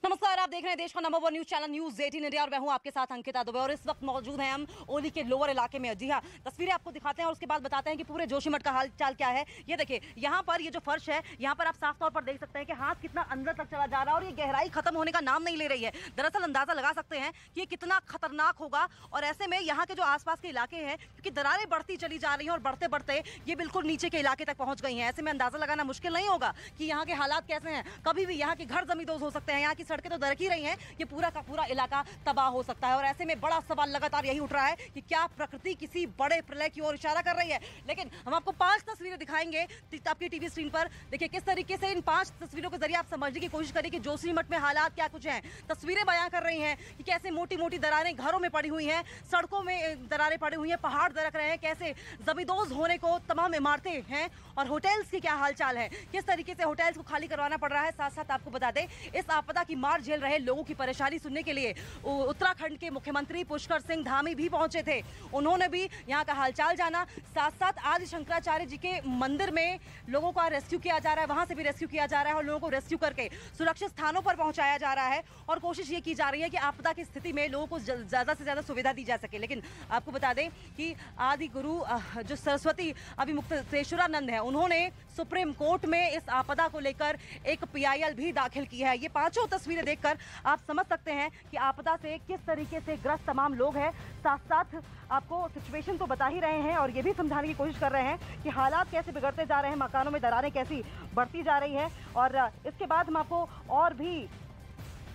नमस्कार, आप देख रहे हैं देश का number 1 news channel news 18 India और मैं हूं आपके साथ अंकिता दुबे। और इस वक्त मौजूद हैं हम ओली के लोअर इलाके में। जी हां, तस्वीरें आपको दिखाते हैं और उसके बाद बताते हैं कि पूरे जोशीमठ का हाल चाल क्या है। ये देखिए, यहाँ पर ये जो फर्श है, यहाँ पर आप साफ तौर पर देख सकते हैं कि हाथ कितना अंदर तक चला जा रहा है और ये गहराई खत्म होने का नाम नहीं ले रही है। दरअसल अंदाजा लगा सकते हैं कि ये कितना खतरनाक होगा। और ऐसे में यहाँ के जो आसपास के इलाके हैं, क्योंकि दरारें बढ़ती चली जा रही हैं और बढ़ते बढ़ते ये बिल्कुल नीचे के इलाके तक पहुंच गई हैं। ऐसे में अंदाजा लगाना मुश्किल नहीं होगा कि यहाँ के हालात कैसे हैं। कभी भी यहाँ के घर जमींदोज हो सकते हैं, यहाँ की सड़कें तो दरक ही रही हैं, ये पूरा का पूरा इलाका तबाह हो सकता है। और ऐसे में बड़ा सवाल लगातार यही उठ रहा है कि क्या प्रकृति किसी बड़े प्रलय की ओर इशारा कर रही है। लेकिन हम आपको 5 तस्वीरें दिखाएंगे आपकी टीवी स्क्रीन पर। देखिए किस तरीके से इन 5 तस्वीरों के जरिए आप समझने की कोशिश करें कि जोशीमठ में हालात क्या कुछ हैं। तस्वीरें बयां कर रही हैं कि कैसे मोटी मोटी दरारें घरों में पड़ी हुई हैं, सड़कों में दरारें पड़ी हुई हैं, पहाड़ दरक रहे हैं, कैसे जमींदोज होने को तमाम इमारतें हैं और होटल्स की क्या हालचाल है, किस तरीके से होटल्स को खाली करवाना पड़ रहा है। साथ साथ आपको बता दें, इस आपदा की मार झेल रहे लोगों की परेशानी सुनने के लिए उत्तराखंड के मुख्यमंत्री पुष्कर सिंह धामी भी पहुंचे थे। उन्होंने भी यहां का हालचाल जाना। साथ साथ आदि शंकराचार्य जी के मंदिर में लोगों का रेस्क्यू किया जा रहा है, वहां से भी रेस्क्यू किया जा रहा है और लोगों को रेस्क्यू करके सुरक्षित स्थानों पर पहुंचाया जा रहा है। और कोशिश ये की जा रही है कि आपदा की स्थिति में लोगों को ज्यादा से ज्यादा सुविधा दी जा सके। लेकिन आपको बता दें कि आदि गुरु जो सरस्वती अभिमुक्तेश्वरानंद है, उन्होंने सुप्रीम कोर्ट में इस आपदा को लेकर एक PIL भी दाखिल की है। ये 5 तस्वीरें देखकर आप समझ सकते हैं कि आपदा से किस तरीके से ग्रस्त तमाम लोग हैं। साथ साथ आपको सिचुएशन तो बता ही रहे हैं और ये भी समझाने की कोशिश कर रहे हैं कि हालात कैसे बिगड़ते जा रहे हैं, मकानों में दरारें कैसी बढ़ती जा रही हैं। और इसके बाद हम आपको और भी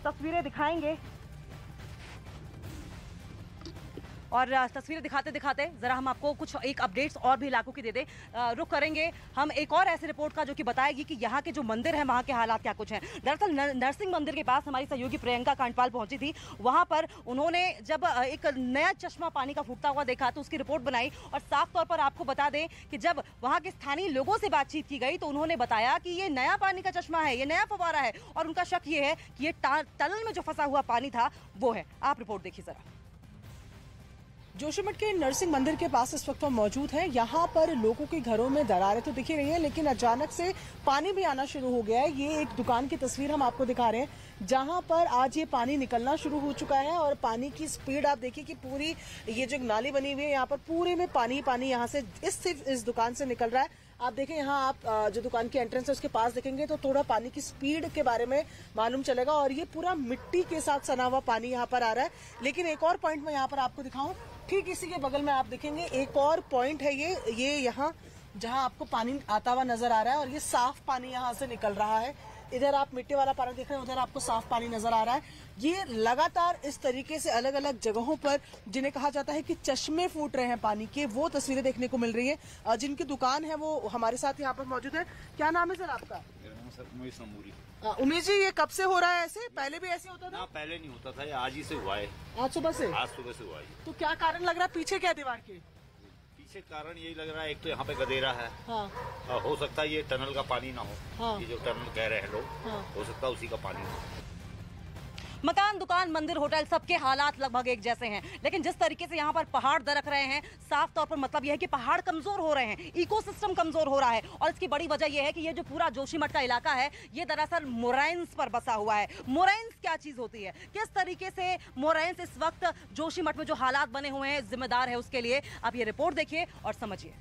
तस्वीरें दिखाएंगे। और तस्वीरें दिखाते दिखाते जरा हम आपको कुछ एक अपडेट्स और भी इलाकों की दे दें। रुक करेंगे हम एक और ऐसी रिपोर्ट का जो कि बताएगी कि यहाँ के जो मंदिर हैं वहाँ के हालात क्या कुछ हैं। दरअसल नरसिंह मंदिर के पास हमारी सहयोगी प्रियंका कांडपाल पहुंची थी। वहाँ पर उन्होंने जब एक नया चश्मा पानी का फूटता हुआ देखा तो उसकी रिपोर्ट बनाई। और साफ तौर पर आपको बता दें कि जब वहाँ के स्थानीय लोगों से बातचीत की गई तो उन्होंने बताया कि ये नया पानी का चश्मा है, ये नया फव्वारा है और उनका शक ये है कि ये टनल में जो फंसा हुआ पानी था वो है। आप रिपोर्ट देखिए जरा। जोशीमठ के नरसिंह मंदिर के पास इस वक्त हम मौजूद हैं। यहाँ पर लोगों के घरों में दरारें तो दिख ही रही हैं, लेकिन अचानक से पानी भी आना शुरू हो गया है। ये एक दुकान की तस्वीर हम आपको दिखा रहे हैं जहाँ पर आज ये पानी निकलना शुरू हो चुका है और पानी की स्पीड आप देखिए कि पूरी ये जो नाली बनी हुई है यहाँ पर पूरे में पानी पानी यहाँ से सिर्फ इस दुकान से निकल रहा है। आप देखें यहाँ आप जो दुकान की एंट्रेंस है उसके पास देखेंगे तो थोड़ा पानी की स्पीड के बारे में मालूम चलेगा। और ये पूरा मिट्टी के साथ सना हुआ पानी यहाँ पर आ रहा है। लेकिन एक और पॉइंट मैं यहाँ पर आपको दिखाऊं, ठीक इसी के बगल में आप देखेंगे एक और पॉइंट है ये यहाँ जहाँ आपको पानी आता हुआ नजर आ रहा है और ये साफ पानी यहाँ से निकल रहा है। इधर आप मिट्टी वाला पानी देख रहे हैं, उधर आपको साफ पानी नजर आ रहा है। ये लगातार इस तरीके से अलग अलग जगहों पर जिन्हें कहा जाता है कि चश्मे फूट रहे हैं पानी के, वो तस्वीरें देखने को मिल रही है। जिनकी दुकान है वो हमारे साथ यहाँ पर मौजूद है। क्या नाम है सर आपका? मेरा नाम सर उमेश नमूरी। उमेश जी, ये कब से हो रहा है ऐसे? पहले भी ऐसे होता था? ना, पहले नहीं होता था, ये आज ही से हुआ है। आज सुबह से? आज सुबह से हुआ है। तो क्या कारण लग रहा है? पीछे क्या दीवार के पीछे कारण यही लग रहा है, एक तो यहाँ पे गदेरा है। हाँ। हो सकता है ये टनल का पानी ना हो। हाँ। ये जो टनल कह रहे हैं लोग, हाँ। हो सकता है उसी का पानी हो। मकान, दुकान, मंदिर, होटल, सबके हालात लगभग एक जैसे हैं। लेकिन जिस तरीके से यहाँ पर पहाड़ दरक रहे हैं, साफ तौर पर मतलब यह है कि पहाड़ कमजोर हो रहे हैं, इकोसिस्टम कमजोर हो रहा है। और इसकी बड़ी वजह यह है कि ये जो पूरा जोशीमठ का इलाका है ये दरअसल मोरैंस पर बसा हुआ है। मोरैंस क्या चीज होती है, किस तरीके से मोरैंस इस वक्त जोशीमठ में जो हालात बने हुए हैं जिम्मेदार है, उसके लिए आप ये रिपोर्ट देखिए और समझिए।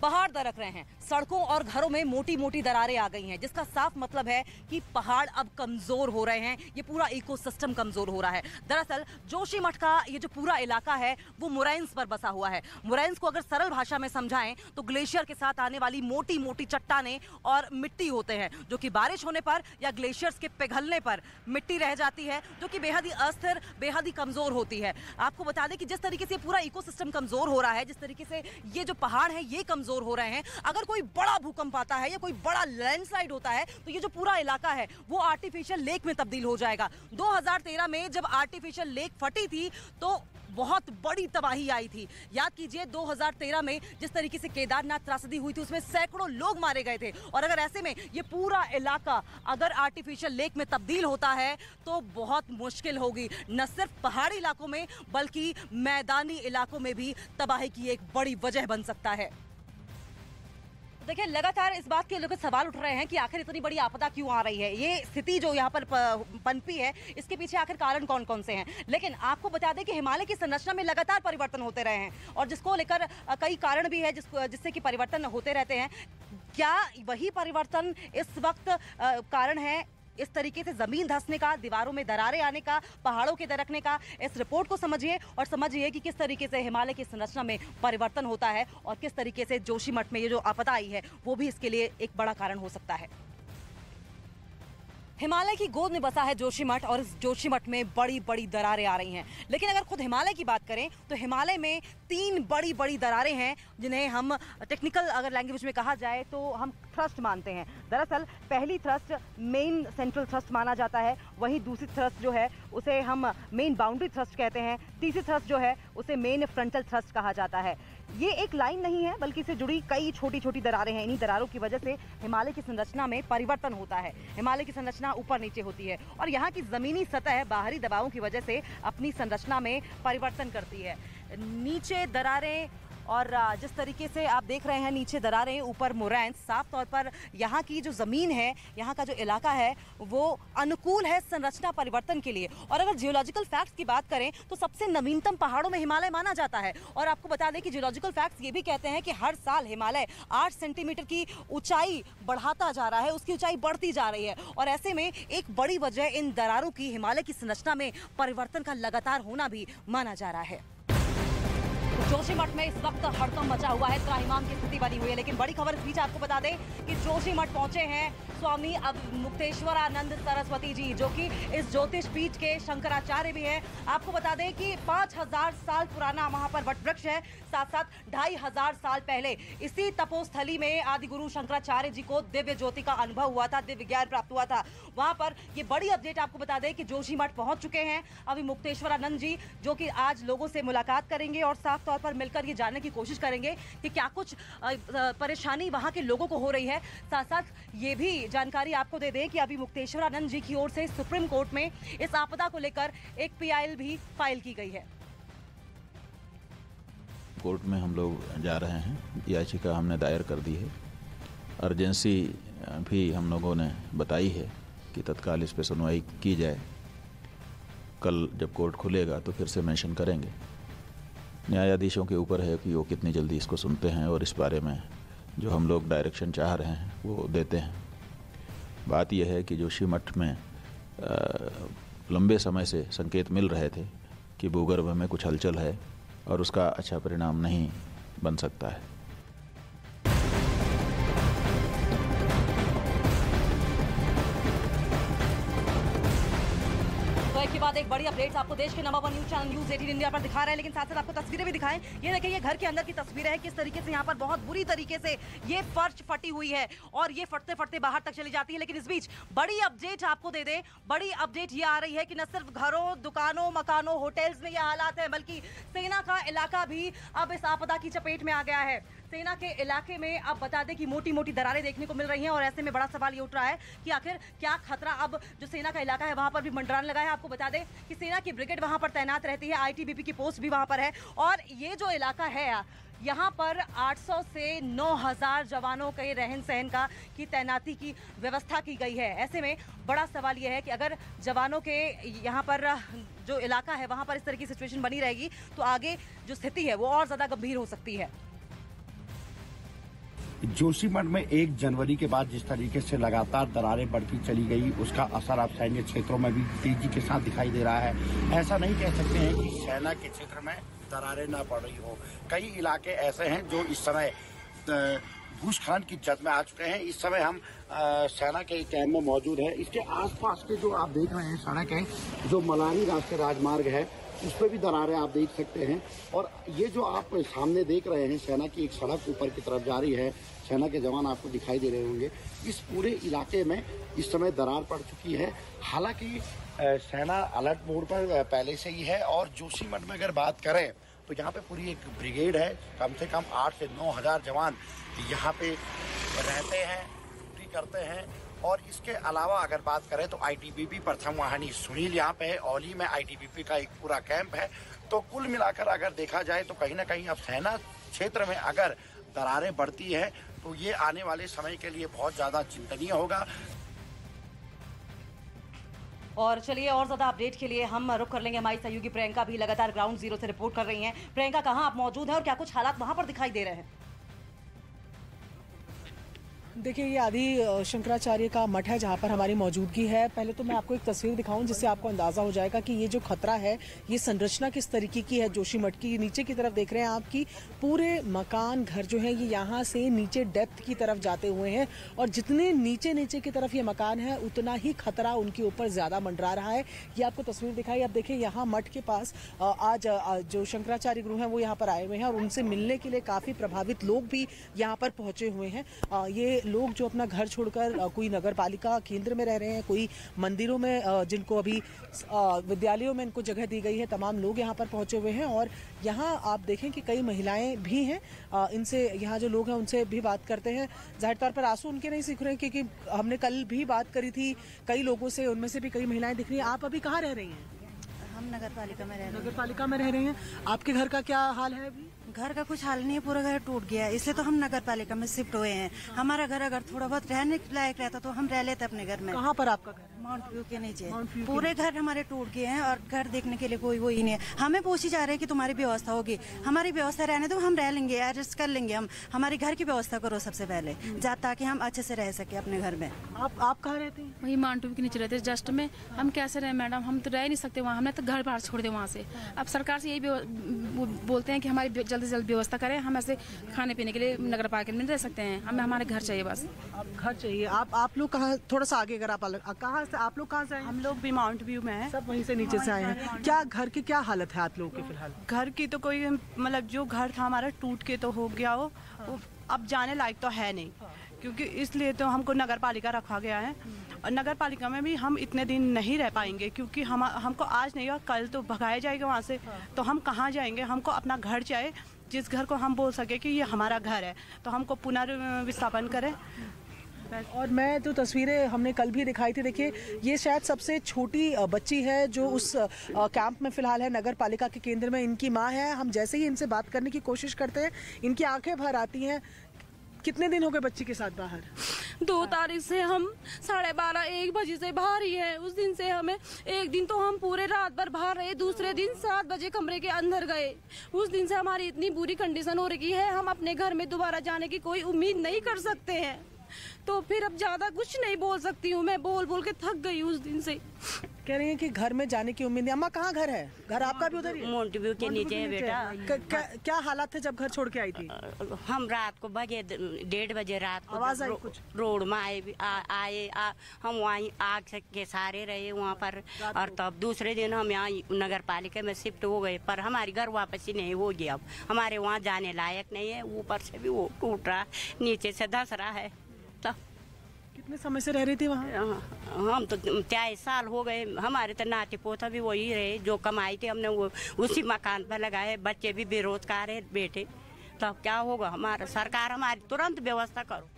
पहाड़ दरक रहे हैं, सड़कों और घरों में मोटी मोटी दरारें आ गई हैं, जिसका साफ मतलब है कि पहाड़ अब कमजोर हो रहे हैं, ये पूरा इकोसिस्टम कमजोर हो रहा है। दरअसल जोशीमठ का ये जो पूरा इलाका है वो मोरैंस पर बसा हुआ है। मोरैंस को अगर सरल भाषा में समझाएं तो ग्लेशियर के साथ आने वाली मोटी मोटी चट्टानें और मिट्टी होते हैं, जो कि बारिश होने पर या ग्लेशियर्स के पिघलने पर मिट्टी रह जाती है, जो कि बेहद ही अस्थिर, बेहद ही कमजोर होती है। आपको बता दें कि जिस तरीके से पूरा इकोसिस्टम कमजोर हो रहा है, जिस तरीके से ये जो पहाड़ है ये कमजोर हो रहे हैं, अगर कोई बड़ा भूकंप आता है या कोई बड़ा लैंडस्लाइड होता है तो ये जो पूरा इलाका है वो आर्टिफिशियल लेक में तब्दील हो जाएगा। 2013 में जब आर्टिफिशियल लेक फटी थी तो बहुत बड़ी तबाही आई थी। याद कीजिए 2013 में जिस तरीके से केदारनाथ त्रासदी हुई थी उसमें सैकड़ों लोग मारे गए थे। और अगर ऐसे में ये पूरा इलाका अगर आर्टिफिशियल लेक में तब्दील होता है तो बहुत मुश्किल होगी, न सिर्फ पहाड़ी इलाकों में बल्कि मैदानी इलाकों में भी तबाही की एक बड़ी वजह बन सकता है। देखिए, लगातार इस बात के लेकर सवाल उठ रहे हैं कि आखिर इतनी बड़ी आपदा क्यों आ रही है, ये स्थिति जो यहाँ पर पनपी है, इसके पीछे आखिर कारण कौन कौन से हैं। लेकिन आपको बता दें कि हिमालय की संरचना में लगातार परिवर्तन होते रहे हैं और जिसको लेकर कई कारण भी है जिससे कि परिवर्तन होते रहते हैं। क्या वही परिवर्तन इस वक्त कारण है इस तरीके से जमीन धंसने का, दीवारों में दरारें आने का, पहाड़ों के दरकने का? इस रिपोर्ट को समझिए और समझिए कि किस तरीके से हिमालय की संरचना में परिवर्तन होता है और किस तरीके से जोशीमठ में ये जो आपदा आई है वो भी इसके लिए एक बड़ा कारण हो सकता है। हिमालय की गोद में बसा है जोशीमठ और इस जोशीमठ में बड़ी बड़ी दरारें आ रही हैं। लेकिन अगर खुद हिमालय की बात करें तो हिमालय में 3 बड़ी बड़ी दरारें हैं जिन्हें हम टेक्निकल अगर लैंग्वेज में कहा जाए तो हम थ्रस्ट मानते हैं। दरअसल पहली थ्रस्ट मेन सेंट्रल थ्रस्ट माना जाता है, वहीं दूसरी थ्रस्ट जो है उसे हम मेन बाउंड्री थ्रस्ट कहते हैं, तीसरी थ्रस्ट जो है उसे मेन फ्रंटल थ्रस्ट कहा जाता है। ये एक लाइन नहीं है बल्कि इससे जुड़ी कई छोटी छोटी दरारें हैं। इन्हीं दरारों की वजह से हिमालय की संरचना में परिवर्तन होता है। हिमालय की संरचना ऊपर नीचे होती है और यहाँ की जमीनी सतह बाहरी दबावों की वजह से अपनी संरचना में परिवर्तन करती है। नीचे दरारें और जिस तरीके से आप देख रहे हैं नीचे दरारें, ऊपर मोरैंस, साफ तौर पर यहाँ की जो ज़मीन है, यहाँ का जो इलाका है वो अनुकूल है संरचना परिवर्तन के लिए। और अगर जियोलॉजिकल फैक्ट्स की बात करें तो सबसे नवीनतम पहाड़ों में हिमालय माना जाता है। और आपको बता दें कि जियोलॉजिकल फैक्ट्स ये भी कहते हैं कि हर साल हिमालय 8 सेंटीमीटर की ऊंचाई बढ़ाता जा रहा है, उसकी ऊंचाई बढ़ती जा रही है। और ऐसे में एक बड़ी वजह इन दरारों की हिमालय की संरचना में परिवर्तन का लगातार होना भी माना जा रहा है। जोशीमठ में इस वक्त हड़कंप मचा हुआ है, त्राहिमाम की स्थिति बनी हुई है। लेकिन बड़ी खबर इस बीच आपको बता दें कि जोशीमठ पहुंचे हैं स्वामी मुक्तेश्वरानंद सरस्वती जी, जो कि इस ज्योतिष पीठ के शंकराचार्य भी हैं। आपको बता दें कि 5000 साल पुराना वहां पर वट वृक्ष है, साथ साथ 2500 साल पहले इसी तपोस्थली में आदि गुरु शंकराचार्य जी को दिव्य ज्योति का अनुभव हुआ था, दिव्य ज्ञान प्राप्त हुआ था। वहां पर ये बड़ी अपडेट आपको बता दें कि जोशीमठ पहुंच चुके हैं अभी मुक्तेश्वरानंद जी, जो कि आज लोगों से मुलाकात करेंगे और साफ तौर पर मिलकर ये जानने की कोशिश करेंगे कि क्या कुछ परेशानी वहां के लोगों को हो रही है। साथ साथ ये भी जानकारी आपको दे दें कि अभी मुक्तेश्वरानंद जी की ओर से सुप्रीम कोर्ट में इस आपदा को लेकर एक PIL भी फाइल की गई है। कोर्ट में हम लोग जा रहे हैं, याचिका हमने दायर कर दी है। अर्जेंसी भी हम लोगों ने बताई है कि तत्काल इस पर सुनवाई की जाए। कल जब कोर्ट खुलेगा तो फिर से मेंशन करेंगे। न्यायाधीशों के ऊपर है कि वो कितनी जल्दी इसको सुनते हैं और इस बारे में जो हम लोग डायरेक्शन चाह रहे हैं वो देते हैं। बात यह है कि जोशीमठ में लंबे समय से संकेत मिल रहे थे कि भूगर्भ में कुछ हलचल है और उसका अच्छा परिणाम नहीं बन सकता है। के बाद एक बड़ी अपडेट्स आपको देश के number 1 news channel news 18 India पर दिखा रहे हैं, लेकिन साथ साथ आपको तस्वीरें भी दिखाएं। ये देखिए, ये घर के अंदर की तस्वीरें हैं, किस तरीके से यहाँ पर बहुत बुरी तरीके से ये फर्श फटी हुई है और ये फटते फटते बाहर तक चली जाती है। लेकिन इस बीच बड़ी अपडेट आपको दे दें, बड़ी अपडेट ये आ रही है कि न सिर्फ घरों, दुकानों, मकानों, होटल्स में ये हालात है, बल्कि सेना का इलाका भी अब इस आपदा की चपेट में आ गया है। सेना के इलाके में अब बता दें कि मोटी मोटी दरारें देखने को मिल रही हैं और ऐसे में बड़ा सवाल ये उठ रहा है कि आखिर क्या खतरा अब जो सेना का इलाका है वहां पर भी मंडराने लगा है। आपको बता दें कि सेना की ब्रिगेड वहां पर तैनात रहती है, ITBP की पोस्ट भी वहां पर है और ये जो इलाका है यहाँ पर 800 से 9000 जवानों के रहन सहन का की तैनाती की व्यवस्था की गई है। ऐसे में बड़ा सवाल यह है कि अगर जवानों के यहाँ पर जो इलाका है वहां पर इस तरह की सिचुएशन बनी रहेगी तो आगे जो स्थिति है वो और ज्यादा गंभीर हो सकती है। जोशीमठ में 1 जनवरी के बाद जिस तरीके से लगातार दरारें बढ़ती चली गई, उसका असर अब सैन्य क्षेत्रों में भी तेजी के साथ दिखाई दे रहा है। ऐसा नहीं कह सकते हैं कि सेना के क्षेत्र में दरारें ना पड़ रही हो। कई इलाके ऐसे हैं जो इस समय भूस्खलन की जद में आ चुके हैं। इस समय हम सेना के कैंप में मौजूद है। इसके आसपास के जो आप देख रहे हैं सड़क है, जो मलानी राष्ट्रीय राजमार्ग है, उस पर भी दरारें आप देख सकते हैं। और ये जो आप सामने देख रहे हैं, सेना की एक सड़क ऊपर की तरफ जा रही है, सेना के जवान आपको दिखाई दे रहे होंगे। इस पूरे इलाके में इस समय दरार पड़ चुकी है। हालांकि सेना अलर्ट मोड पर पहले से ही है और जोशीमठ में अगर बात करें तो यहाँ पे पूरी एक ब्रिगेड है, कम से कम 8 से 9000 जवान यहाँ पे रहते हैं, ड्यूटी करते हैं। और इसके अलावा अगर बात करें तो ITBP प्रथम वाहिनी सुनील यहाँ पे है, औली में ITBP का एक पूरा कैंप है। तो कुल मिलाकर अगर देखा जाए तो कहीं ना कहीं अब सेना क्षेत्र में अगर दरारें बढ़ती है तो ये आने वाले समय के लिए बहुत ज्यादा चिंतनीय होगा। और चलिए और ज्यादा अपडेट के लिए हम रुक कर लेंगे, हमारी सहयोगी प्रियंका भी लगातार ग्राउंड जीरो से रिपोर्ट कर रही हैं। प्रियंका, कहां आप मौजूद हैं और क्या कुछ हालात वहां पर दिखाई दे रहे हैं? देखिए, ये आदि शंकराचार्य का मठ है जहाँ पर हमारी मौजूदगी है। पहले तो मैं आपको एक तस्वीर दिखाऊं जिससे आपको अंदाजा हो जाएगा कि ये जो खतरा है, ये संरचना किस तरीके की है जोशी मठ की। नीचे की तरफ देख रहे हैं आपकी पूरे मकान घर जो है ये यहाँ से नीचे डेप्थ की तरफ जाते हुए हैं, और जितने नीचे नीचे की तरफ ये मकान है उतना ही खतरा उनके ऊपर ज्यादा मंडरा रहा है। ये आपको तस्वीर दिखाई। अब देखिए, यहाँ मठ के पास आज जो शंकराचार्य गुरु हैं वो यहाँ पर आए हुए हैं और उनसे मिलने के लिए काफी प्रभावित लोग भी यहाँ पर पहुंचे हुए हैं। ये लोग जो अपना घर छोड़कर कोई नगर पालिका केंद्र में रह रहे हैं, कोई मंदिरों में, जिनको अभी विद्यालयों में इनको जगह दी गई है, तमाम लोग यहाँ पर पहुंचे हुए हैं। और यहाँ आप देखें कि कई महिलाएं भी हैं। इनसे यहाँ जो लोग हैं उनसे भी बात करते हैं। जाहिर तौर पर आंसू उनके नहीं सीख रहे हैं, क्योंकि हमने कल भी बात करी थी कई लोगों से, उनमें से भी कई महिलाएं दिख रही हैं। आप अभी कहाँ रह रही हैं? हम नगर पालिका में रह रहे हैं। नगर पालिका में रह रहे हैं। आपके घर का क्या हाल है अभी? घर का कुछ हाल नहीं है, पूरा घर टूट गया है, इसलिए तो हम नगर पालिका में शिफ्ट हुए हैं। हमारा घर अगर थोड़ा बहुत रहने लायक रहता तो हम रह लेते अपने घर में। कहाँ पर आपका घर? माउंट व्यू के नीचे। पूरे घर हमारे टूट गए हैं और घर देखने के लिए कोई वो ही नहीं है। हमें पूछी जा रहे हैं कि तुम्हारी व्यवस्था होगी। हमारी व्यवस्था रहने दो, हम रह लेंगे, एडजस्ट कर लेंगे। हम हमारे घर की व्यवस्था करो सबसे पहले, ताकि हम अच्छे से रह सके अपने घर में। आप कहाँ रहते हैं? वही माउंट व्यू के नीचे रहते हैं जस्ट में। हम कैसे रहे मैडम? हम तो रह नहीं सकते वहाँ, हमने तो घर बाहर छोड़ दे वहाँ से। अब सरकार से यही बोलते हैं कि हमारी जल्द से जल्द व्यवस्था करें, हम ऐसे खाने पीने के लिए नगर पालिका में रह सकते हैं। हमें हमारे घर चाहिए बस। घर चाहिए। आप लोग कहाँ, थोड़ा सा आगे अगर कहाँ से, आप लोग कहाँ से आए? हम लोग भी माउंट व्यू में हैं। सब वहीं से नीचे से आए हैं। क्या घर की क्या हालत है आप लोगों की फिलहाल? घर की तो कोई मतलब जो घर था हमारा टूट के तो हो गया, वो अब जाने लायक तो है नहीं, क्योंकि इसलिए तो हमको नगर पालिका रखा गया है। और नगर पालिका में भी हम इतने दिन नहीं रह पाएंगे, क्योंकि हमको आज नहीं और कल तो भगाया जाएगा वहाँ से। तो हम कहाँ जाएंगे? हमको अपना घर चाहिए, जिस घर को हम बोल सके कि ये हमारा घर है, तो हमको पुनर्विस्थापन करें। और मैं तो तस्वीरें हमने कल भी दिखाई थी। देखिए, ये शायद सबसे छोटी बच्ची है जो उस कैंप में फिलहाल है, नगर पालिका के केंद्र में। इनकी माँ है। हम जैसे ही इनसे बात करने की कोशिश करते हैं, इनकी आंखें भर आती हैं। कितने दिन हो गए बच्ची के साथ बाहर? 2 तारीख से हम 12:30-1 बजे से बाहर ही है। उस दिन से हमें एक दिन तो हम पूरे रात भर बाहर रहे, दूसरे दिन 7 बजे कमरे के अंदर गए। उस दिन से हमारी इतनी बुरी कंडीशन हो रही है, हम अपने घर में दोबारा जाने की कोई उम्मीद नहीं कर सकते हैं। तो फिर अब ज्यादा कुछ नहीं बोल सकती हूँ, मैं बोल बोल के थक गई उस दिन से। कह रही है कि घर में जाने की उम्मीद नहीं। अम्मा, कहाँ घर है? घर आपका भी उधर ही है? माउंट व्यू के नीचे है बेटा। क्या हालात थे जब घर छोड़ के आई थी? हम रात को 1:30 बजे रात को आवाज आई कुछ? रोड में आए हम वहीं आग के सहारे रहे वहाँ पर। और तब दूसरे दिन हम यहाँ नगर पालिका में शिफ्ट हो गए, पर हमारी घर वापसी नहीं होगी। अब हमारे वहाँ जाने लायक नहीं है। ऊपर से भी वो टूट रहा, नीचे से धस रहा है। तो कितने समय से रह रही थी वहाँ? हम तो 23 साल हो गए। हमारे तो नाती पोता भी वही रहे, जो कमाई थी हमने वो उसी मकान पर लगाए। बच्चे भी बेरोजगार है बेटे। तो अब क्या होगा? हमारा सरकार हमारी तुरंत व्यवस्था करो।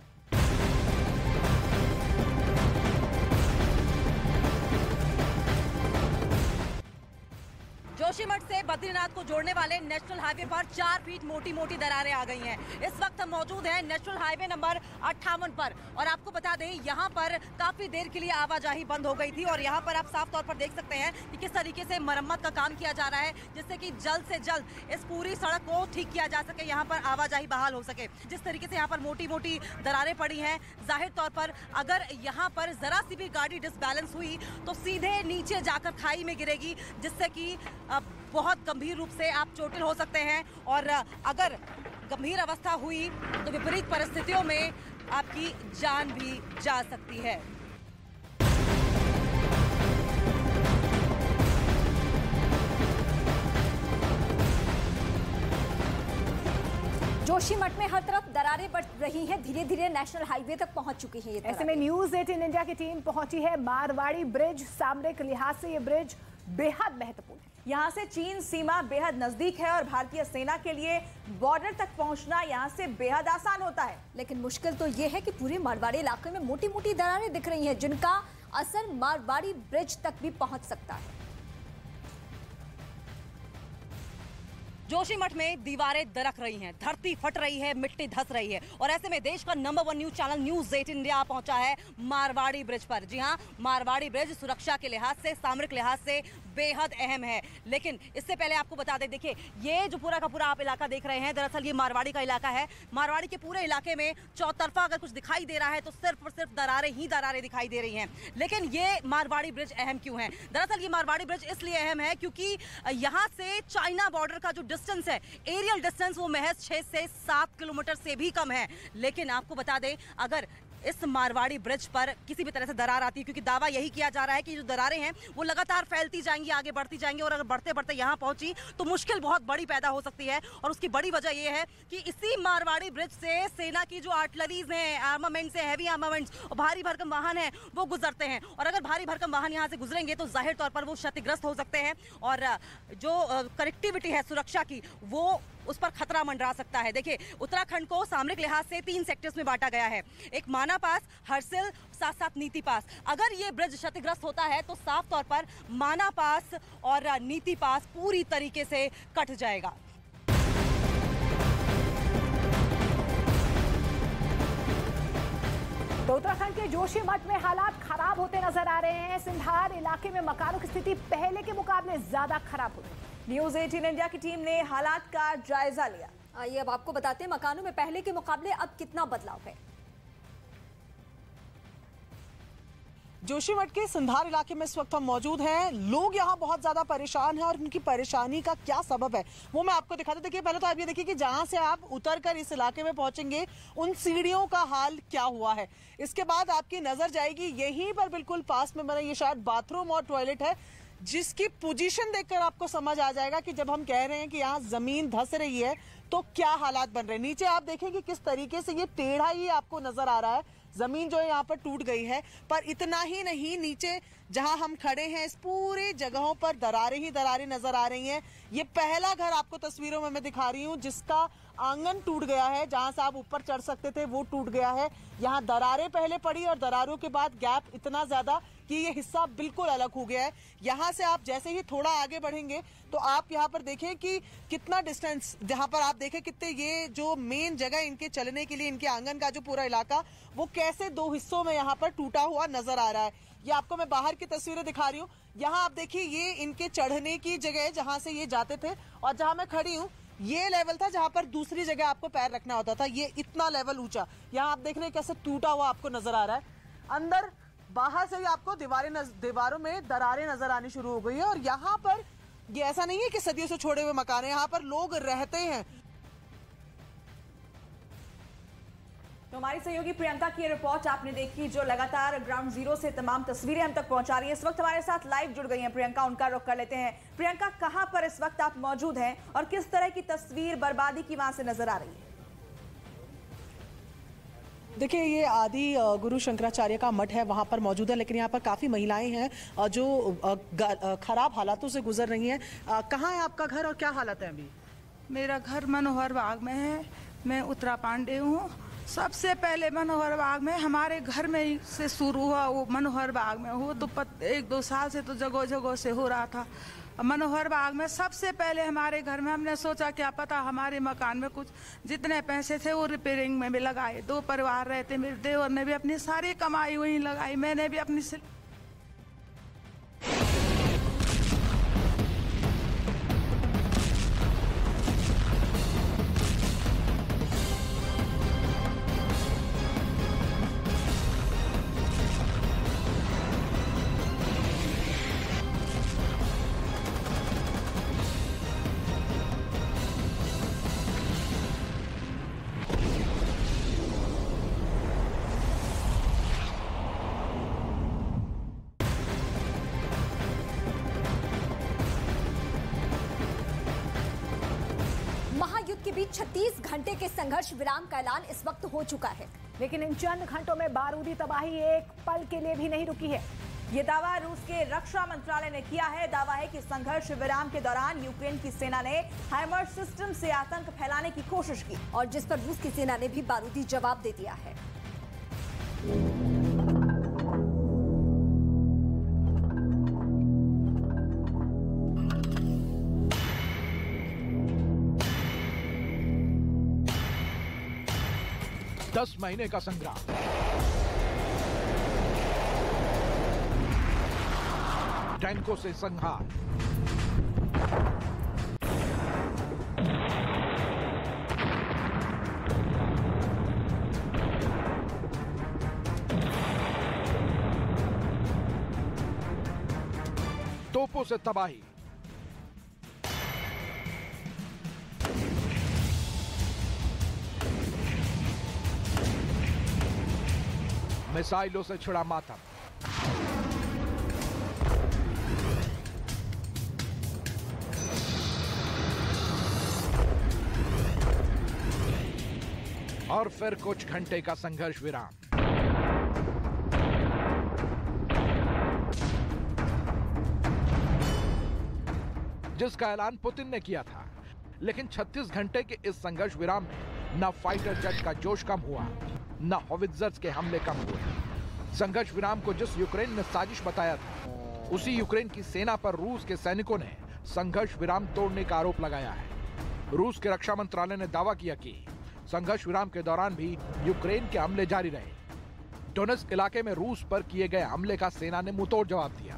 जोशीमठ से बद्रीनाथ को जोड़ने वाले नेशनल हाईवे पर 4 फीट मोटी मोटी दरारें आ गई हैं। इस वक्त हम मौजूद हैं नेशनल हाईवे नंबर 58 पर, और आपको बता दें यहाँ पर काफी देर के लिए आवाजाही बंद हो गई थी। और यहाँ पर आप साफ तौर पर देख सकते हैं कि किस तरीके से मरम्मत का काम किया जा रहा है, जिससे कि जल्द से जल्द इस पूरी सड़क को ठीक किया जा सके, यहाँ पर आवाजाही बहाल हो सके। जिस तरीके से यहाँ पर मोटी मोटी दरारें पड़ी हैं, जाहिर तौर पर अगर यहाँ पर जरा सी भी गाड़ी डिसबैलेंस हुई तो सीधे नीचे जाकर खाई में गिरेगी, जिससे कि बहुत गंभीर रूप से आप चोटिल हो सकते हैं। और अगर गंभीर अवस्था हुई तो विपरीत परिस्थितियों में आपकी जान भी जा सकती है। जोशीमठ में हर तरफ दरारें बढ़ रही हैं, धीरे धीरे नेशनल हाईवे तक पहुंच चुकी है। ऐसे में न्यूज़ 18 इंडिया की टीम पहुंची है मारवाड़ी ब्रिज। सामरिक लिहाज से ये ब्रिज बेहद महत्वपूर्ण है। यहाँ से चीन सीमा बेहद नजदीक है और भारतीय सेना के लिए बॉर्डर तक पहुंचना यहाँ से बेहद आसान होता है। लेकिन मुश्किल तो ये है कि पूरे मारवाड़ी इलाके में मोटी मोटी दरारें दिख रही हैं, जिनका असर मारवाड़ी ब्रिज तक भी पहुंच सकता है। जोशीमठ में दीवारें दरक रही हैं, धरती फट रही है, मिट्टी धस रही है और ऐसे में देश का number 1 news channel news 18 India पहुंचा है मारवाड़ी ब्रिज पर। जी हां, मारवाड़ी ब्रिज सुरक्षा के लिहाज से, सामरिक लिहाज से बेहद अहम है। लेकिन इससे पहले आपको बता दें, देखिए ये जो पूरा का पूरा आप इलाका देख रहे हैं, दरअसल ये मारवाड़ी का इलाका है। मारवाड़ी के पूरे इलाके में चौतरफा अगर कुछ दिखाई दे रहा है तो सिर्फ और सिर्फ दरारें ही दरारें दिखाई दे रही हैं। लेकिन ये मारवाड़ी ब्रिज अहम क्यों है? दरअसल ये मारवाड़ी ब्रिज इसलिए अहम है क्योंकि यहाँ से चाइना बॉर्डर का जो डिस्टेंस है, एरियल डिस्टेंस, वो महज 6 से 7 किलोमीटर से भी कम है। लेकिन आपको बता दें, अगर इस मारवाड़ी ब्रिज पर किसी भी तरह से दरार आती है, क्योंकि दावा यही किया जा रहा है कि जो दरारें हैं वो लगातार फैलती जाएंगी, आगे बढ़ती जाएंगी और अगर बढ़ते बढ़ते यहाँ पहुंची तो मुश्किल बहुत बड़ी पैदा हो सकती है। और उसकी बड़ी वजह यह है कि इसी मारवाड़ी ब्रिज से सेना की जो आर्टिलरीज हैं, आर्मामेंट्स हैं, हैवी आर्मामेंट्स और भारी भरकम वाहन हैं, वो गुजरते हैं। और अगर भारी भरकम वाहन यहाँ से गुजरेंगे तो जाहिर तौर पर वो क्षतिग्रस्त हो सकते हैं और जो कनेक्टिविटी है सुरक्षा की, वो उस पर खतरा मंडरा सकता है। देखिए, उत्तराखंड को सामरिक लिहाज से 3 सेक्टर्स में बांटा गया है, एक माना पास, हरसिल, साथ साथ नीति पास। अगर ये ब्रिज क्षतिग्रस्त होता है तो साफ तौर पर माना पास और नीति पास पूरी तरीके से कट जाएगा। तो उत्तराखंड के जोशीमठ में हालात खराब होते नजर आ रहे हैं। सिंधार इलाके में मकानों की स्थिति पहले के मुकाबले ज्यादा खराब हो रही है। न्यूज 18 इंडिया की टीम ने हालात का जायजा लिया। आइए अब आपको बताते हैं मकानों में पहले के मुकाबले अब कितना बदलाव है। जोशीमठ के सिंधार इलाके में इस वक्त हम मौजूद हैं। लोग यहाँ बहुत ज्यादा परेशान हैं और उनकी परेशानी का क्या सबब है वो मैं आपको दिखाता हूं। देखिए, पहले तो आप ये देखिए कि जहां से आप उतरकर इस इलाके में पहुंचेंगे उन सीढ़ियों का हाल क्या हुआ है। इसके बाद आपकी नजर जाएगी यहीं पर बिल्कुल पास में बना, ये शायद बाथरूम और टॉयलेट है, जिसकी पोजीशन देखकर आपको समझ आ जाएगा कि जब हम कह रहे हैं कि यहाँ जमीन धस रही है तो क्या हालात बन रहे हैं। नीचे आप देखेंगे किस तरीके से ये टेढ़ा ही आपको नजर आ रहा है, जमीन जो है यहाँ पर टूट गई है। पर इतना ही नहीं, नीचे जहां हम खड़े हैं इस पूरी जगहों पर दरारें ही दरारें नजर आ रही हैं। ये पहला घर आपको तस्वीरों में मैं दिखा रही हूँ जिसका आंगन टूट गया है, जहां से आप ऊपर चढ़ सकते थे वो टूट गया है। यहाँ दरारें पहले पड़ी और दरारों के बाद गैप इतना ज्यादा कि ये हिस्सा बिल्कुल अलग हो गया है। यहाँ से आप जैसे ही थोड़ा आगे बढ़ेंगे तो आप यहाँ पर देखें कि कितना डिस्टेंस, जहाँ पर आप देखें कितने ये जो मेन जगह इनके चलने के लिए, इनके आंगन का जो पूरा इलाका, वो कैसे 2 हिस्सों में यहाँ पर टूटा हुआ नजर आ रहा है। ये आपको मैं बाहर की तस्वीरें दिखा रही हूँ। यहाँ आप देखिए, ये इनके चढ़ने की जगह है जहाँ से ये जाते थे और जहाँ मैं खड़ी हूँ ये लेवल था जहाँ पर दूसरी जगह आपको पैर रखना होता था। ये इतना लेवल ऊंचा, यहाँ आप देख रहे हैं कैसे टूटा हुआ आपको नजर आ रहा है। अंदर बाहर से ही आपको दीवारों में दरारें नजर आनी शुरू हो गई है और यहाँ पर ये ऐसा नहीं है कि सदियों से छोड़े हुए मकान है, यहाँ पर लोग रहते हैं। तो हमारी सहयोगी प्रियंका की रिपोर्ट आपने देखी, जो लगातार ग्राउंड जीरो से तमाम तस्वीरें हम तक पहुंचा रही है। इस वक्त हमारे साथ लाइव जुड़ गई हैं प्रियंका, उनका रुख कर लेते हैं। प्रियंका, कहां पर इस वक्त आप मौजूद हैं और किस तरह की तस्वीर बर्बादी की वहां से नजर आ रही है? देखिए, ये आदि गुरु शंकराचार्य का मठ है, वहाँ पर मौजूद है, लेकिन यहाँ पर काफ़ी महिलाएं हैं जो खराब हालातों से गुजर रही हैं। कहाँ है आपका घर और क्या हालत है अभी? मेरा घर मनोहर बाग में है, मैं उत्तरा पांडे हूँ। सबसे पहले मनोहर बाग में हमारे घर में से शुरू हुआ, वो मनोहर बाग में हो तो 1-2 साल से तो जगह जगह से हो रहा था। मनोहर बाग में सबसे पहले हमारे घर में हमने सोचा क्या पता हमारे मकान में कुछ जितने पैसे थे वो रिपेयरिंग में भी लगाए। 2 परिवार रहते, मेरे देवर ने भी अपनी सारी कमाई वहीं लगाई, मैंने भी अपनी के बीच 36 घंटे के संघर्ष विराम का ऐलान इस वक्त हो चुका है, लेकिन इन चंद घंटों में बारूदी तबाही एक पल के लिए भी नहीं रुकी है। ये दावा रूस के रक्षा मंत्रालय ने किया है। दावा है कि संघर्ष विराम के दौरान यूक्रेन की सेना ने हाइमर्स सिस्टम से आतंक फैलाने की कोशिश की और जिस पर रूस की सेना ने भी बारूदी जवाब दे दिया है। 10 महीने का संग्राम, टैंकों से संहार, तोपों से तबाही, मिसाइलों से छिड़ा मातम, और फिर कुछ घंटे का संघर्ष विराम। जिसका ऐलान पुतिन ने किया था, लेकिन 36 घंटे के इस संघर्ष विराम में न फाइटर जेट का जोश कम हुआ, न हॉवित्जर्स के हमले कम हुए। संघर्ष विराम को जिस यूक्रेन ने साजिश बताया था, उसी यूक्रेन की सेना पर रूस के सैनिकों ने संघर्ष विराम तोड़ने का आरोप लगाया है। रूस के रक्षा मंत्रालय ने दावा किया कि संघर्ष विराम के दौरान भी यूक्रेन के हमले जारी रहे। डोनेट्स्क इलाके में रूस पर किए गए हमले का सेना ने मुंहतोड़ जवाब दिया।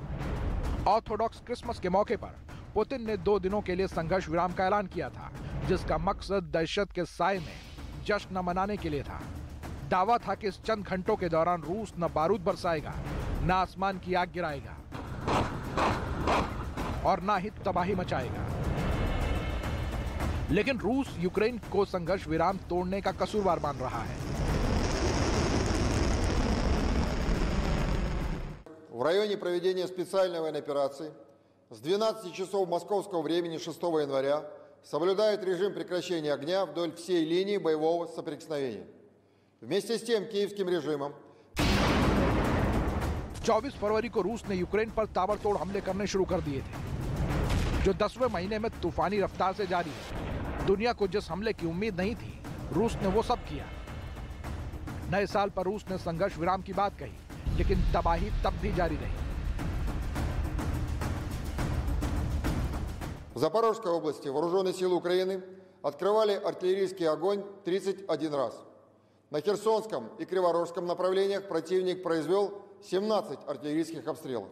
ऑर्थोडॉक्स क्रिसमस के मौके पर पुतिन ने 2 दिनों के लिए संघर्ष विराम का ऐलान किया था, जिसका मकसद दहशत के साए में जश्न मनाने के लिए था। दावा था कि इस चंद घंटों के दौरान रूस न बारूद बरसाएगा, न आसमान की आग गिराएगा और न ही तबाही मचाएगा। लेकिन रूस यूक्रेन को संघर्ष विराम तोड़ने का कसूरवार मान रहा है। В районе проведения специальной военной операции с 12 часов московского времени 6 января соблюдает режим прекращения огня вдоль всей линии боевого соприкосновения. Вместе с тем киевским режимом 24 फरवरी को रूस ने यूक्रेन पर ताबड़तोड़ हमले करने शुरू कर दिए थे, जो 10वें महीने में तूफानी रफ्तार से जारी है। दुनिया को जिस हमले की उम्मीद नहीं थी, रूस ने वो सब किया। नए साल पर रूस ने संघर्ष विराम की बात कही, लेकिन तबाही तब भी जारी रही। в Запорожской области вооруженные силы Украины открывали артиллерийский огонь 31 раз. На Херсонском и Криворожском направлениях противник произвел 17 артиллерийских обстрелов.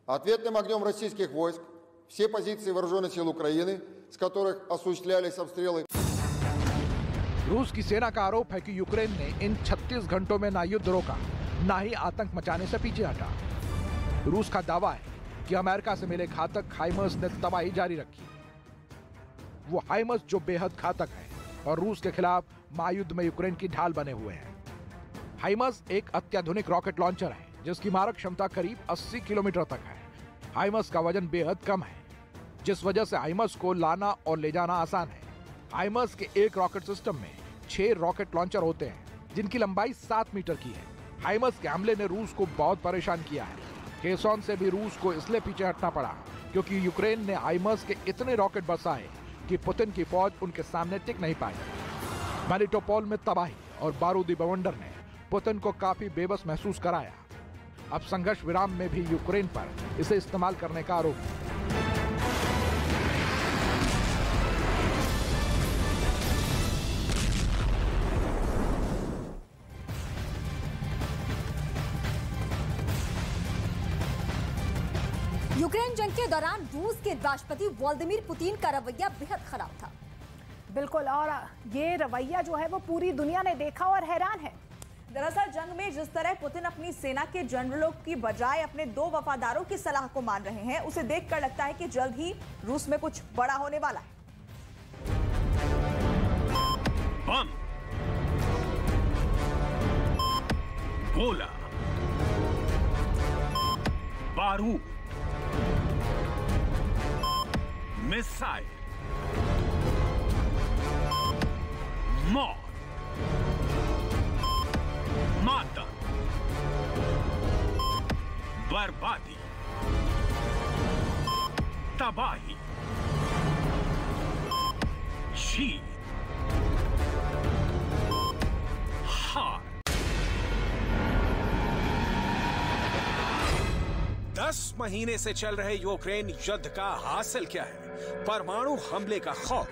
Ответным огнем российских войск все позиции вооруженных сил Украины, с которых осуществлялись обстрелы. रूस की सेना का आरोप है कि यूक्रेन ने इन 36 घंटों में ना युद्ध रोका, ना ही आतंक मचाने से पीछे हटा। रूस का दावा है कि अमेरिका से मिले घातक हाइमर्स ने तबाही जारी रखी। वो हाइमर्स जो बेहद घातक है और रूस के खिलाफ महायुद्ध में यूक्रेन की ढाल बने हुए हैं। हाइमर्स एक अत्याधुनिक रॉकेट लॉन्चर है, जिसकी मारक क्षमता करीब 80 किलोमीटर तक है। हाइमर्स का वजन बेहद कम है, जिस वजह से हाइमर्स को लाना और ले जाना आसान है। हाइमर्स के एक रॉकेट सिस्टम में 6 रॉकेट लॉन्चर होते हैं, जिनकी लंबाई 7 मीटर की है। हाइमर्स के हमले ने रूस को बहुत परेशान किया है। केसोन से भी रूस को इसलिए पीछे हटना पड़ा क्योंकि यूक्रेन ने हाइमर्स के इतने रॉकेट बरसाए कि पुतिन की फौज उनके सामने टिक नहीं पाई। मेलिटोपोल में तबाही और बारूदी बवंडर ने पुतिन को काफी बेबस महसूस कराया। अब संघर्ष विराम में भी यूक्रेन पर इसे इस्तेमाल करने का आरोप है। यूक्रेन जंग के दौरान रूस के राष्ट्रपति व्लादिमीर पुतिन का रवैया बेहद खराब था। बिल्कुल, और ये रवैया जो है वो पूरी दुनिया ने देखा और हैरान है। दरअसल जंग में जिस तरह पुतिन अपनी सेना के जनरलों की बजाय अपने 2 वफादारों की सलाह को मान रहे हैं, उसे देखकर लगता है कि जल्द ही रूस में कुछ बड़ा होने वाला है। बम, गोला, बारूद, मिसाइल, मौत, मातम, बर्बादी, तबाही, शीत, हार। 10 महीने से चल रहे यूक्रेन युद्ध का हासिल क्या है? परमाणु हमले का खौफ।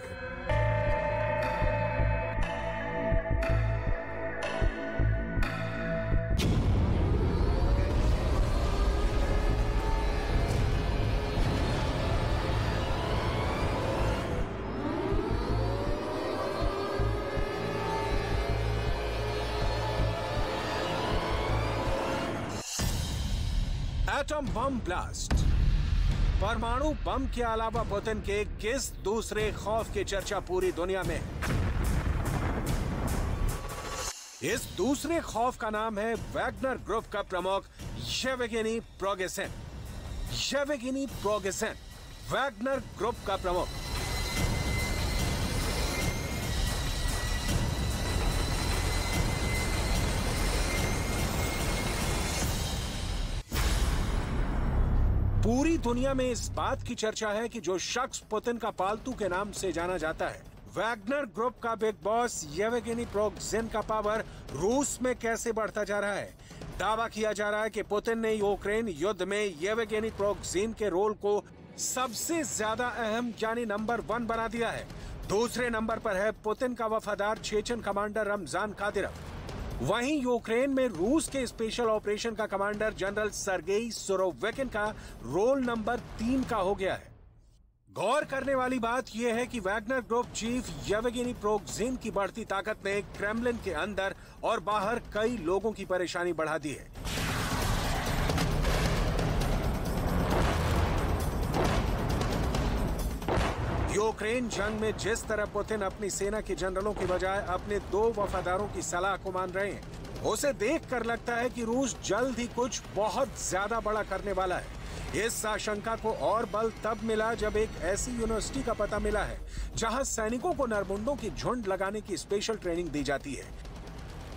Atom bomb blast. परमाणु बम के अलावा पुतिन के किस दूसरे खौफ की चर्चा पूरी दुनिया में? इस दूसरे खौफ का नाम है वैगनर ग्रुप का प्रमुख Yevgeny Prigozhin. Yevgeny Prigozhin, Wagner group का प्रमुख। पूरी दुनिया में इस बात की चर्चा है कि जो शख्स पुतिन का पालतू के नाम से जाना जाता है, वैगनर ग्रुप का बिग बॉस येवगेनी प्रिगोजिन का पावर रूस में कैसे बढ़ता जा रहा है। दावा किया जा रहा है कि पुतिन ने यूक्रेन युद्ध में येवगेनी प्रिगोजिन के रोल को सबसे ज्यादा अहम यानी नंबर 1 बना दिया है। दूसरे नंबर पर है पुतिन का वफादार चेचन कमांडर रमजान कादिरोव। वहीं यूक्रेन में रूस के स्पेशल ऑपरेशन का कमांडर जनरल सर्गेई सुरोविकिन का रोल नंबर 3 का हो गया है। गौर करने वाली बात यह है कि Wagner group chief Yevgeny Prigozhin की बढ़ती ताकत ने क्रेमलिन के अंदर और बाहर कई लोगों की परेशानी बढ़ा दी है। यूक्रेन जंग में जिस तरह पुतिन अपनी सेना के जनरलों की बजाय अपने 2 वफादारों की सलाह को मान रहे हैं, उसे देखकर लगता है कि रूस जल्द ही कुछ बहुत ज्यादा बड़ा करने वाला है। इस आशंका को और बल तब मिला जब एक ऐसी यूनिवर्सिटी का पता मिला है जहां सैनिकों को नरमुंडों की झुंड लगाने की स्पेशल ट्रेनिंग दी जाती है।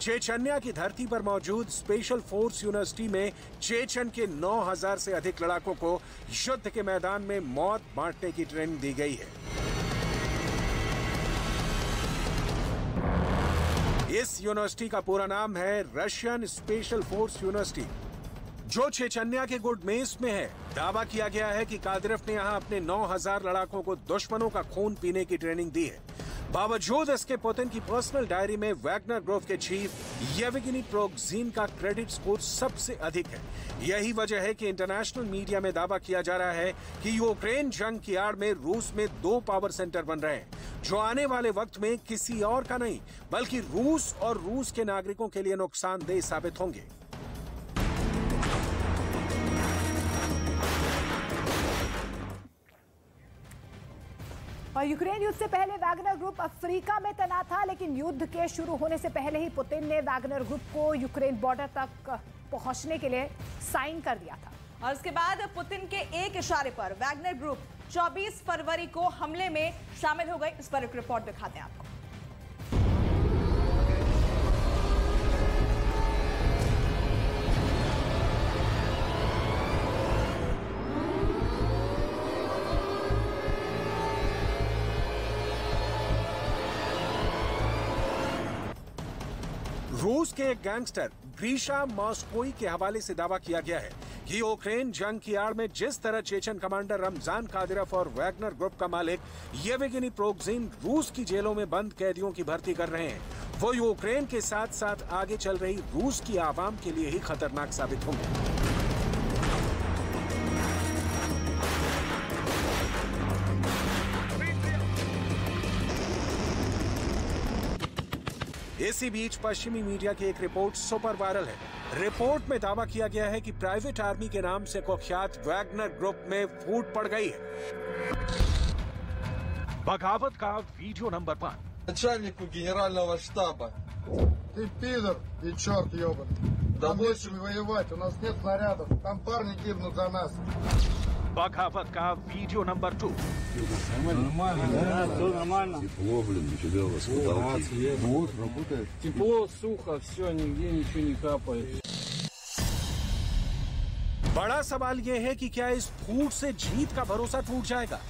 चेचन्या की धरती पर मौजूद स्पेशल फोर्स यूनिवर्सिटी में चेचन के 9000 से अधिक लड़ाकों को युद्ध के मैदान में मौत बांटने की ट्रेनिंग दी गई है। इस यूनिवर्सिटी का पूरा नाम है रशियन स्पेशल फोर्स यूनिवर्सिटी, जो चेचन्या के गुडमेस में है। दावा किया गया है कि कादिरोव ने यहां अपने 9000 लड़ाकों को दुश्मनों का खून पीने की ट्रेनिंग दी है। बावजूद इसके पुतिन की पर्सनल डायरी में वैगनर ग्रुप के चीफ येवगेनी प्रिगोजिन का क्रेडिट स्कोर सबसे अधिक है। यही वजह है कि इंटरनेशनल मीडिया में दावा किया जा रहा है कि यूक्रेन जंग की आड़ में रूस में 2 पावर सेंटर बन रहे हैं, जो आने वाले वक्त में किसी और का नहीं बल्कि रूस और रूस के नागरिकों के लिए नुकसानदेह साबित होंगे। और यूक्रेन युद्ध से पहले वैगनर ग्रुप अफ्रीका में तैनात था, लेकिन युद्ध के शुरू होने से पहले ही पुतिन ने वैगनर ग्रुप को यूक्रेन बॉर्डर तक पहुंचने के लिए साइन कर दिया था। और उसके बाद पुतिन के एक इशारे पर वैगनर ग्रुप 24 फरवरी को हमले में शामिल हो गई। इस पर एक रिपोर्ट दिखाते हैं आपको। रूस के एक गैंगस्टर ग्रीशा मॉस्कोई के हवाले से दावा किया गया है कि यूक्रेन जंग की आड़ में जिस तरह चेचन कमांडर रमजान कादिरोव और वैगनर ग्रुप का मालिक येवगेनी प्रिगोजिन रूस की जेलों में बंद कैदियों की भर्ती कर रहे हैं, वो यूक्रेन के साथ साथ आगे चल रही रूस की आवाम के लिए ही खतरनाक साबित होंगे। इसी बीच पश्चिमी मीडिया की एक रिपोर्ट सुपर वायरल है। रिपोर्ट में दावा किया गया है कि प्राइवेट आर्मी के नाम से कुख्यात वैगनर ग्रुप में फूट पड़ गई है। बगावत का वीडियो नंबर 5। Начальнику генерального штаба. Ты пидор и черт ебаный. Да больше воевать, у нас нет снарядов. Там парни гибнут за нас. बगावत का वीडियो नंबर 2। Нормально, да? Все нормально. Тепло, блин, нифига у вас потолки. Вот, работает. Тепло, сухо, все, нигде ничего не капает. बड़ा सवाल यह है कि क्या इस फूट से जीत का भरोसा टूट जाएगा?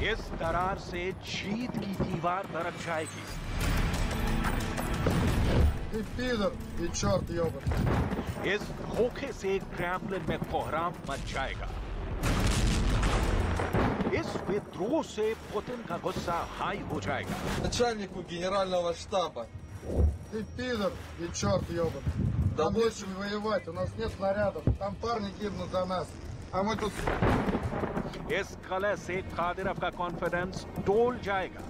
इस दरार से जीत की दीवार दरक जाएगी। Ты пидор и черт ебаный. इस धोखे से क्रेमलिन में कोहराम मच जाएगा। इस विद्रोह से पुतिन का गुस्सा हाई हो जाएगा। Начальнику генерального штаба. Ты пидор и черт ебаный. Да больше воевать, у нас нет снарядов. Там парни гибнут за нас. А мы тут इस कलह से कादिरोव का कॉन्फिडेंस डोल जाएगा।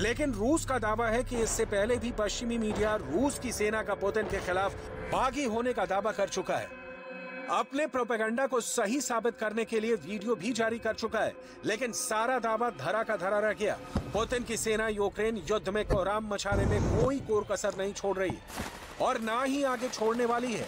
लेकिन रूस का दावा है कि इससे पहले भी पश्चिमी मीडिया रूस की सेना का पुतिन के खिलाफ बागी होने का दावा कर चुका है। अपने प्रोपेगेंडा को सही साबित करने के लिए वीडियो भी जारी कर चुका है, लेकिन सारा दावा धरा का धरा रह गया। पुतिन की सेना यूक्रेन युद्ध में कोहराम मचाने में कोई कोर कसर नहीं छोड़ रही और ना ही आगे छोड़ने वाली है।